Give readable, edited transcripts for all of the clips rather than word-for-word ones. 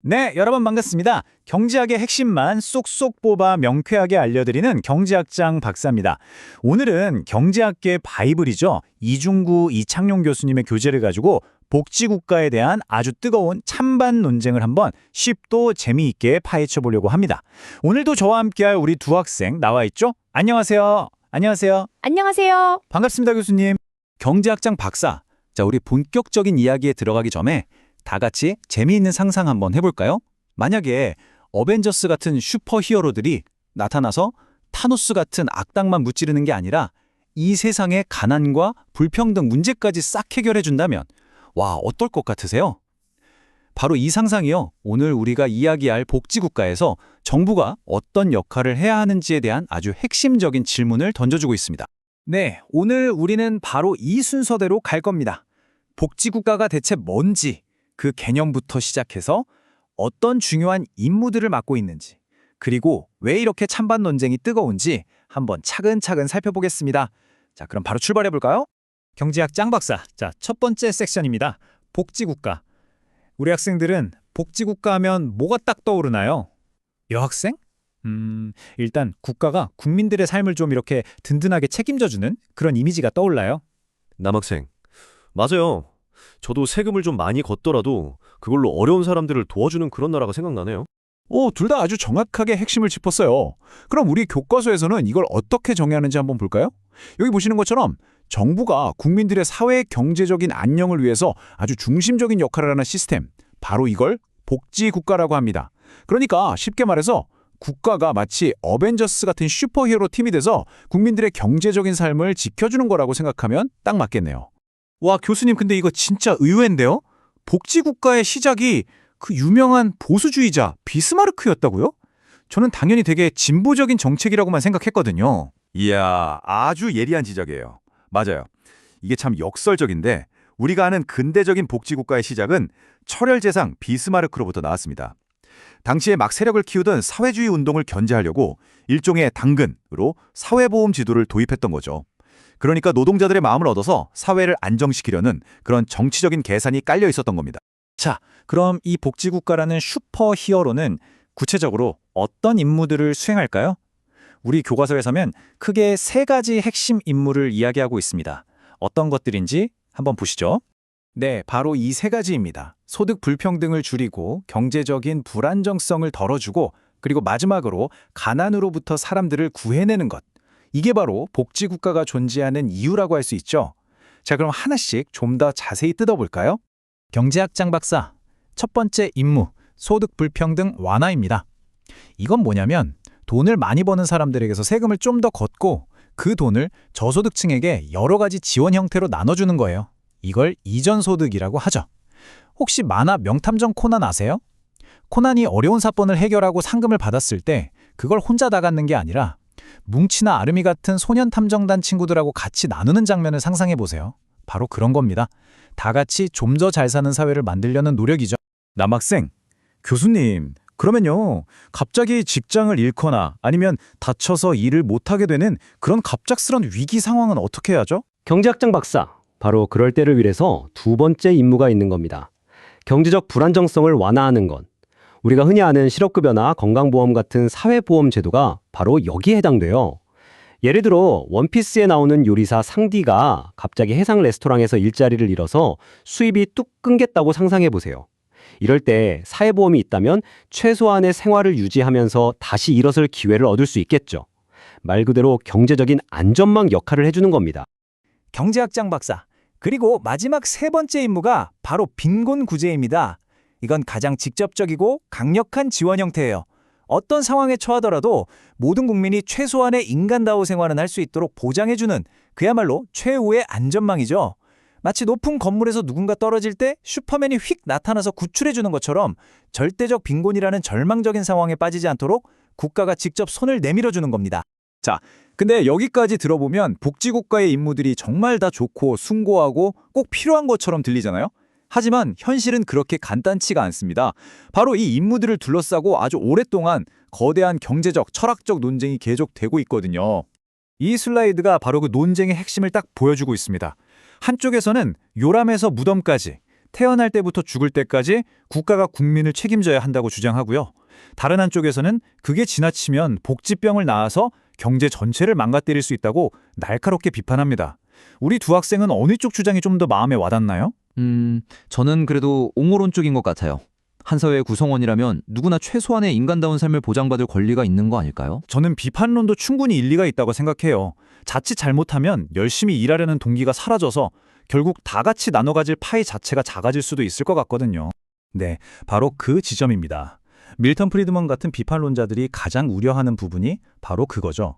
네, 여러분 반갑습니다. 경제학의 핵심만 쏙쏙 뽑아 명쾌하게 알려드리는 경제학장 박사입니다. 오늘은 경제학계 바이블이죠. 이중구, 이창용 교수님의 교재를 가지고 복지국가에 대한 아주 뜨거운 찬반 논쟁을 한번 쉽도 재미있게 파헤쳐 보려고 합니다. 오늘도 저와 함께할 우리 두 학생 나와 있죠? 안녕하세요. 안녕하세요. 안녕하세요. 반갑습니다, 교수님. 경제학장 박사. 자, 우리 본격적인 이야기에 들어가기 전에 다 같이 재미있는 상상 한번 해볼까요? 만약에 어벤져스 같은 슈퍼 히어로들이 나타나서 타노스 같은 악당만 무찌르는 게 아니라 이 세상의 가난과 불평등 문제까지 싹 해결해준다면 와, 어떨 것 같으세요? 바로 이 상상이요. 오늘 우리가 이야기할 복지국가에서 정부가 어떤 역할을 해야 하는지에 대한 아주 핵심적인 질문을 던져주고 있습니다. 네, 오늘 우리는 바로 이 순서대로 갈 겁니다. 복지국가가 대체 뭔지, 그 개념부터 시작해서 어떤 중요한 임무들을 맡고 있는지, 그리고 왜 이렇게 찬반 논쟁이 뜨거운지 한번 차근차근 살펴보겠습니다. 자, 그럼 바로 출발해볼까요? 경제학 짱 박사. 자, 첫 번째 섹션입니다. 복지국가. 우리 학생들은 복지국가 하면 뭐가 딱 떠오르나요? 여학생? 일단 국가가 국민들의 삶을 좀 이렇게 든든하게 책임져주는 그런 이미지가 떠올라요. 남학생. 맞아요. 저도 세금을 좀 많이 걷더라도 그걸로 어려운 사람들을 도와주는 그런 나라가 생각나네요. 둘 다 아주 정확하게 핵심을 짚었어요. 그럼 우리 교과서에서는 이걸 어떻게 정의하는지 한번 볼까요? 여기 보시는 것처럼 정부가 국민들의 사회 경제적인 안녕을 위해서 아주 중심적인 역할을 하는 시스템, 바로 이걸 복지국가라고 합니다. 그러니까 쉽게 말해서 국가가 마치 어벤져스 같은 슈퍼히어로 팀이 돼서 국민들의 경제적인 삶을 지켜주는 거라고 생각하면 딱 맞겠네요. 와, 교수님, 근데 이거 진짜 의외인데요? 복지국가의 시작이 그 유명한 보수주의자 비스마르크였다고요? 저는 당연히 되게 진보적인 정책이라고만 생각했거든요. 이야, 아주 예리한 지적이에요. 맞아요. 이게 참 역설적인데 우리가 아는 근대적인 복지국가의 시작은 철혈제상 비스마르크로부터 나왔습니다. 당시에 막 세력을 키우던 사회주의 운동을 견제하려고 일종의 당근으로 사회보험 지도를 도입했던 거죠. 그러니까 노동자들의 마음을 얻어서 사회를 안정시키려는 그런 정치적인 계산이 깔려 있었던 겁니다. 자, 그럼 이 복지국가라는 슈퍼 히어로는 구체적으로 어떤 임무들을 수행할까요? 우리 교과서에서는 크게 세 가지 핵심 임무를 이야기하고 있습니다. 어떤 것들인지 한번 보시죠. 네, 바로 이 세 가지입니다. 소득 불평등을 줄이고 경제적인 불안정성을 덜어주고, 그리고 마지막으로 가난으로부터 사람들을 구해내는 것. 이게 바로 복지국가가 존재하는 이유라고 할 수 있죠. 자, 그럼 하나씩 좀 더 자세히 뜯어볼까요? 경제학장 박사, 첫 번째 임무, 소득 불평등 완화입니다. 이건 뭐냐면 돈을 많이 버는 사람들에게서 세금을 좀 더 걷고 그 돈을 저소득층에게 여러 가지 지원 형태로 나눠주는 거예요. 이걸 이전소득이라고 하죠. 혹시 만화 명탐정 코난 아세요? 코난이 어려운 사건을 해결하고 상금을 받았을 때 그걸 혼자 다 갖는 게 아니라 뭉치나 아름이 같은 소년 탐정단 친구들하고 같이 나누는 장면을 상상해보세요. 바로 그런 겁니다. 다 같이 좀 더 잘 사는 사회를 만들려는 노력이죠. 남학생, 교수님, 그러면요, 갑자기 직장을 잃거나 아니면 다쳐서 일을 못하게 되는 그런 갑작스런 위기 상황은 어떻게 해야죠? 경제학장 박사. 바로 그럴 때를 위해서 두 번째 임무가 있는 겁니다. 경제적 불안정성을 완화하는 건 우리가 흔히 아는 실업급여나 건강보험 같은 사회보험 제도가 바로 여기에 해당돼요. 예를 들어 원피스에 나오는 요리사 상디가 갑자기 해상 레스토랑에서 일자리를 잃어서 수입이 뚝 끊겠다고 상상해 보세요. 이럴 때 사회보험이 있다면 최소한의 생활을 유지하면서 다시 일어설 기회를 얻을 수 있겠죠. 말 그대로 경제적인 안전망 역할을 해주는 겁니다. 경제학장 박사, 그리고 마지막 세 번째 임무가 바로 빈곤 구제입니다. 이건 가장 직접적이고 강력한 지원 형태예요. 어떤 상황에 처하더라도 모든 국민이 최소한의 인간다운 생활은 할 수 있도록 보장해주는 그야말로 최후의 안전망이죠. 마치 높은 건물에서 누군가 떨어질 때 슈퍼맨이 휙 나타나서 구출해주는 것처럼 절대적 빈곤이라는 절망적인 상황에 빠지지 않도록 국가가 직접 손을 내밀어주는 겁니다. 자, 근데 여기까지 들어보면 복지국가의 임무들이 정말 다 좋고 숭고하고 꼭 필요한 것처럼 들리잖아요? 하지만 현실은 그렇게 간단치가 않습니다. 바로 이 임무들을 둘러싸고 아주 오랫동안 거대한 경제적, 철학적 논쟁이 계속되고 있거든요. 이 슬라이드가 바로 그 논쟁의 핵심을 딱 보여주고 있습니다. 한쪽에서는 요람에서 무덤까지 태어날 때부터 죽을 때까지 국가가 국민을 책임져야 한다고 주장하고요. 다른 한쪽에서는 그게 지나치면 복지병을 낳아서 경제 전체를 망가뜨릴 수 있다고 날카롭게 비판합니다. 우리 두 학생은 어느 쪽 주장이 좀 더 마음에 와닿나요? 저는 그래도 옹호론 쪽인 것 같아요. 한 사회의 구성원이라면 누구나 최소한의 인간다운 삶을 보장받을 권리가 있는 거 아닐까요? 저는 비판론도 충분히 일리가 있다고 생각해요. 자칫 잘못하면 열심히 일하려는 동기가 사라져서 결국 다 같이 나눠 가질 파이 자체가 작아질 수도 있을 것 같거든요. 네, 바로 그 지점입니다. 밀턴 프리드먼 같은 비판론자들이 가장 우려하는 부분이 바로 그거죠.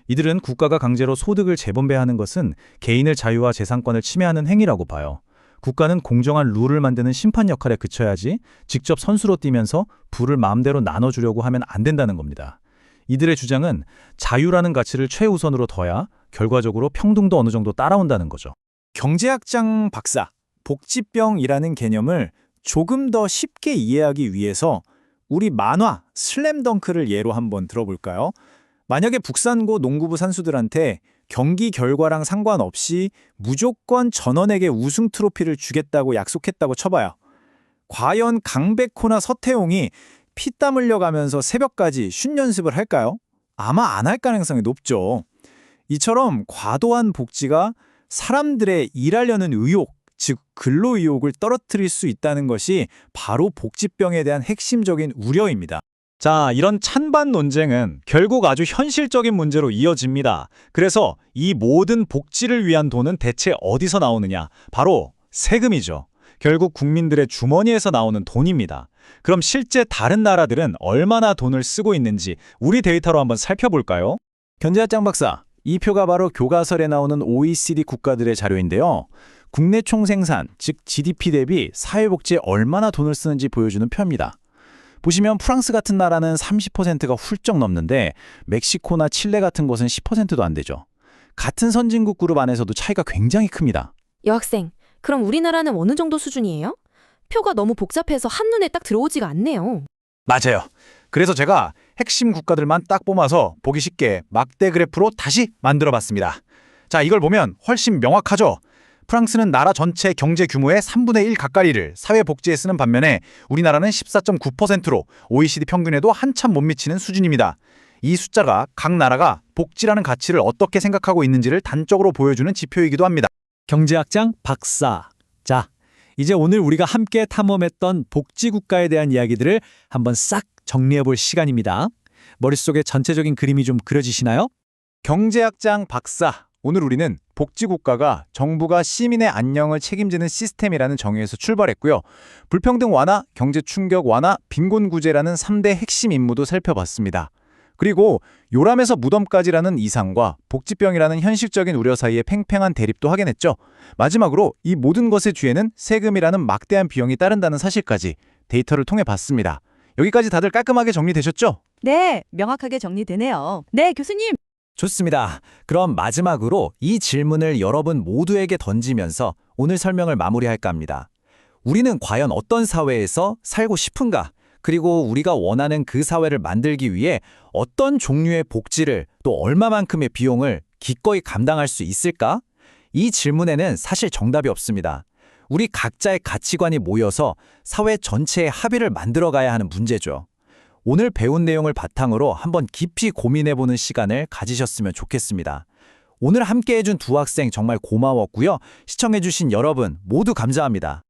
이들은 국가가 강제로 소득을 재분배하는 것은 개인의 자유와 재산권을 침해하는 행위라고 봐요. 국가는 공정한 룰을 만드는 심판 역할에 그쳐야지 직접 선수로 뛰면서 부를 마음대로 나눠주려고 하면 안 된다는 겁니다. 이들의 주장은 자유라는 가치를 최우선으로 둬야 결과적으로 평등도 어느 정도 따라온다는 거죠. 경제학장 박사, 복지병이라는 개념을 조금 더 쉽게 이해하기 위해서 우리 만화 슬램덩크를 예로 한번 들어볼까요? 만약에 북산고 농구부 선수들한테 경기 결과랑 상관없이 무조건 전원에게 우승 트로피를 주겠다고 약속했다고 쳐봐요. 과연 강백호나 서태웅이 피땀 흘려가면서 새벽까지 슛 연습을 할까요? 아마 안 할 가능성이 높죠. 이처럼 과도한 복지가 사람들의 일하려는 의욕, 즉 근로의욕을 떨어뜨릴 수 있다는 것이 바로 복지병에 대한 핵심적인 우려입니다. 자, 이런 찬반 논쟁은 결국 아주 현실적인 문제로 이어집니다. 그래서 이 모든 복지를 위한 돈은 대체 어디서 나오느냐? 바로 세금이죠. 결국 국민들의 주머니에서 나오는 돈입니다. 그럼 실제 다른 나라들은 얼마나 돈을 쓰고 있는지 우리 데이터로 한번 살펴볼까요? 경제학장 박사, 이 표가 바로 교과서에 나오는 OECD 국가들의 자료인데요. 국내 총생산, 즉 GDP 대비 사회복지에 얼마나 돈을 쓰는지 보여주는 표입니다. 보시면 프랑스 같은 나라는 30%가 훌쩍 넘는데 멕시코나 칠레 같은 곳은 10%도 안 되죠. 같은 선진국 그룹 안에서도 차이가 굉장히 큽니다. 여학생, 그럼 우리나라는 어느 정도 수준이에요? 표가 너무 복잡해서 한눈에 딱 들어오지가 않네요. 맞아요. 그래서 제가 핵심 국가들만 딱 뽑아서 보기 쉽게 막대 그래프로 다시 만들어봤습니다. 자, 이걸 보면 훨씬 명확하죠? 프랑스는 나라 전체 경제 규모의 3분의 1 가까이를 사회복지에 쓰는 반면에 우리나라는 14.9%로 OECD 평균에도 한참 못 미치는 수준입니다. 이 숫자가 각 나라가 복지라는 가치를 어떻게 생각하고 있는지를 단적으로 보여주는 지표이기도 합니다. 경제학장 박사. 자, 이제 오늘 우리가 함께 탐험했던 복지국가에 대한 이야기들을 한번 싹 정리해볼 시간입니다. 머릿속에 전체적인 그림이 좀 그려지시나요? 경제학장 박사. 오늘 우리는 복지국가가 정부가 시민의 안녕을 책임지는 시스템이라는 정의에서 출발했고요. 불평등 완화, 경제 충격 완화, 빈곤구제라는 3대 핵심 임무도 살펴봤습니다. 그리고 요람에서 무덤까지라는 이상과 복지병이라는 현실적인 우려 사이의 팽팽한 대립도 확인했죠. 마지막으로 이 모든 것의 뒤에는 세금이라는 막대한 비용이 따른다는 사실까지 데이터를 통해 봤습니다. 여기까지 다들 깔끔하게 정리되셨죠? 네, 명확하게 정리되네요. 네, 교수님. 좋습니다. 그럼 마지막으로 이 질문을 여러분 모두에게 던지면서 오늘 설명을 마무리할까 합니다. 우리는 과연 어떤 사회에서 살고 싶은가? 그리고 우리가 원하는 그 사회를 만들기 위해 어떤 종류의 복지를 또 얼마만큼의 비용을 기꺼이 감당할 수 있을까? 이 질문에는 사실 정답이 없습니다. 우리 각자의 가치관이 모여서 사회 전체의 합의를 만들어가야 하는 문제죠. 오늘 배운 내용을 바탕으로 한번 깊이 고민해보는 시간을 가지셨으면 좋겠습니다. 오늘 함께해준 두 학생 정말 고마웠고요. 시청해주신 여러분 모두 감사합니다.